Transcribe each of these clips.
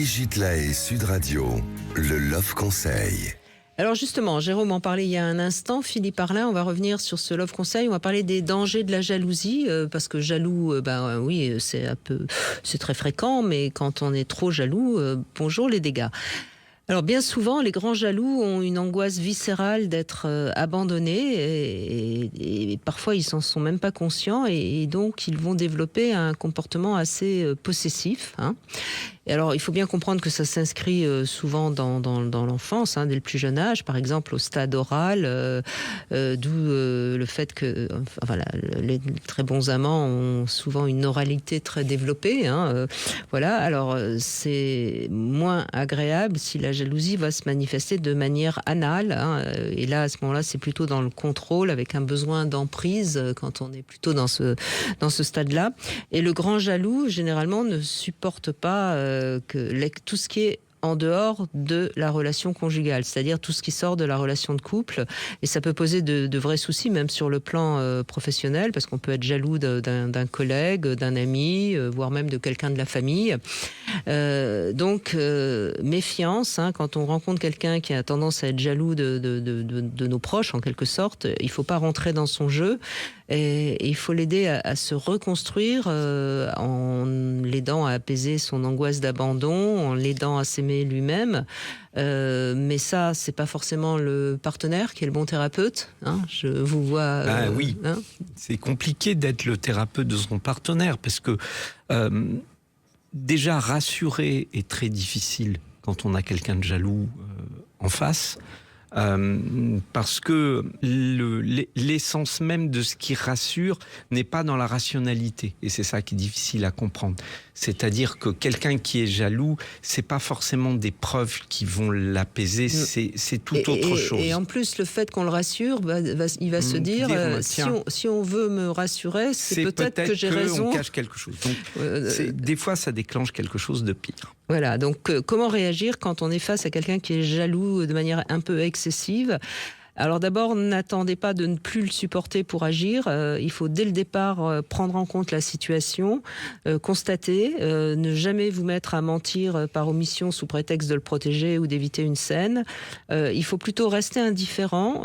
Gitlae Sud Radio, le Love Conseil. Alors justement, Jérôme en parlait il y a un instant, Philippe Arlin, on va revenir sur ce Love Conseil, on va parler des dangers de la jalousie, parce que jaloux, oui, c'est très fréquent, mais quand on est trop jaloux, bonjour les dégâts. Alors bien souvent, les grands jaloux ont une angoisse viscérale d'être abandonnés et parfois ils s'en sont même pas conscients et donc ils vont développer un comportement assez possessif. Et alors il faut bien comprendre que ça s'inscrit souvent dans l'enfance, dès le plus jeune âge, par exemple au stade oral, d'où le fait que les très bons amants ont souvent une oralité très développée. Voilà, alors c'est moins agréable si la jalousie va se manifester de manière anale, et là à ce moment-là c'est plutôt dans le contrôle avec un besoin d'emprise quand on est plutôt dans ce stade-là. Et le grand jaloux généralement ne supporte pas tout ce qui est en dehors de la relation conjugale, c'est-à-dire tout ce qui sort de la relation de couple, et ça peut poser de vrais soucis même sur le plan professionnel, parce qu'on peut être jaloux d'un collègue, d'un ami, voire même de quelqu'un de la famille. Donc méfiance, quand on rencontre quelqu'un qui a tendance à être jaloux de nos proches en quelque sorte, il ne faut pas rentrer dans son jeu, et il faut l'aider à se reconstruire en l'aidant à apaiser son angoisse d'abandon, en l'aidant à s'aimer lui-même. Mais ça, c'est pas forcément le partenaire qui est le bon thérapeute. Je vous vois. Oui, c'est compliqué d'être le thérapeute de son partenaire parce que déjà rassurer est très difficile quand on a quelqu'un de jaloux en face. Parce que l'essence même de ce qui rassure n'est pas dans la rationalité, et c'est ça qui est difficile à comprendre. C'est-à-dire que quelqu'un qui est jaloux, c'est pas forcément des preuves qui vont l'apaiser, c'est tout autre chose. Et en plus, le fait qu'on le rassure, il va se dire si on veut me rassurer, c'est peut-être que j'ai raison. On cache quelque chose. Donc, des fois, ça déclenche quelque chose de pire. Voilà, donc comment réagir quand on est face à quelqu'un qui est jaloux de manière un peu excessive ? Alors d'abord, n'attendez pas de ne plus le supporter pour agir. Il faut dès le départ prendre en compte la situation, constater, ne jamais vous mettre à mentir par omission sous prétexte de le protéger ou d'éviter une scène. Il faut plutôt rester indifférent,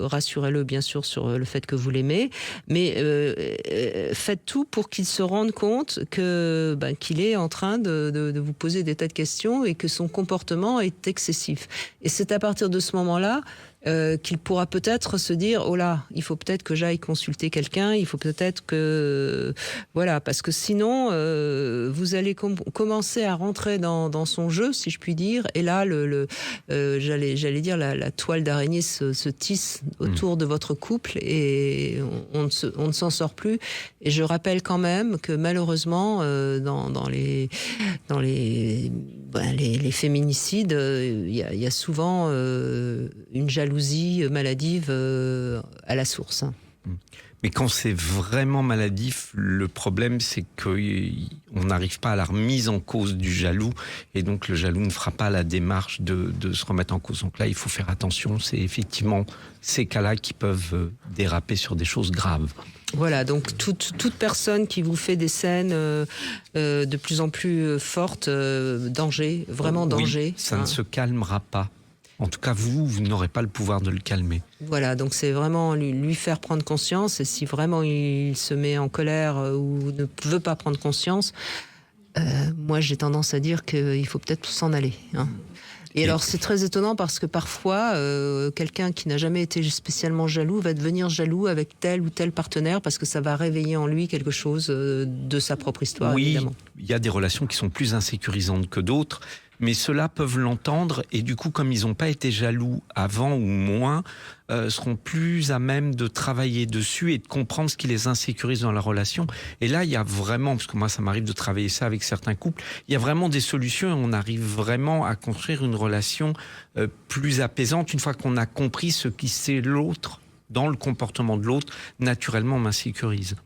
rassurez-le bien sûr sur le fait que vous l'aimez, mais faites tout pour qu'il se rende compte qu'il est en train de vous poser des tas de questions et que son comportement est excessif. Et c'est à partir de ce moment-là qu'il pourra peut-être se dire oh là, il faut peut-être que j'aille consulter quelqu'un, il faut peut-être que voilà, parce que sinon vous allez commencer à rentrer dans son jeu, si je puis dire, et là j'allais dire la toile d'araignée se tisse autour de votre couple et on ne s'en sort plus. Et je rappelle quand même que malheureusement dans les féminicides, il y a souvent une jalousie maladive à la source. Mais quand c'est vraiment maladif, le problème c'est qu'on n'arrive pas à la remise en cause du jaloux, et donc le jaloux ne fera pas la démarche de se remettre en cause. Donc là, il faut faire attention, c'est effectivement ces cas-là qui peuvent déraper sur des choses graves. Voilà, donc toute personne qui vous fait des scènes de plus en plus fortes, danger, vraiment danger. Oui, ça ne se calmera pas. En tout cas, vous n'aurez pas le pouvoir de le calmer. Voilà, donc c'est vraiment lui faire prendre conscience, et si vraiment il se met en colère ou ne veut pas prendre conscience, moi j'ai tendance à dire qu'il faut peut-être s'en aller. Et alors c'est très étonnant parce que parfois quelqu'un qui n'a jamais été spécialement jaloux va devenir jaloux avec tel ou tel partenaire parce que ça va réveiller en lui quelque chose de sa propre histoire, évidemment. Oui, il y a des relations qui sont plus insécurisantes que d'autres, mais ceux-là peuvent l'entendre et du coup, comme ils n'ont pas été jaloux avant ou moins, seront plus à même de travailler dessus et de comprendre ce qui les insécurise dans la relation. Et là, il y a vraiment, parce que moi ça m'arrive de travailler ça avec certains couples, il y a vraiment des solutions et on arrive vraiment à construire une relation plus apaisante une fois qu'on a compris ce qui c'est l'autre dans le comportement de l'autre, naturellement m'insécurise.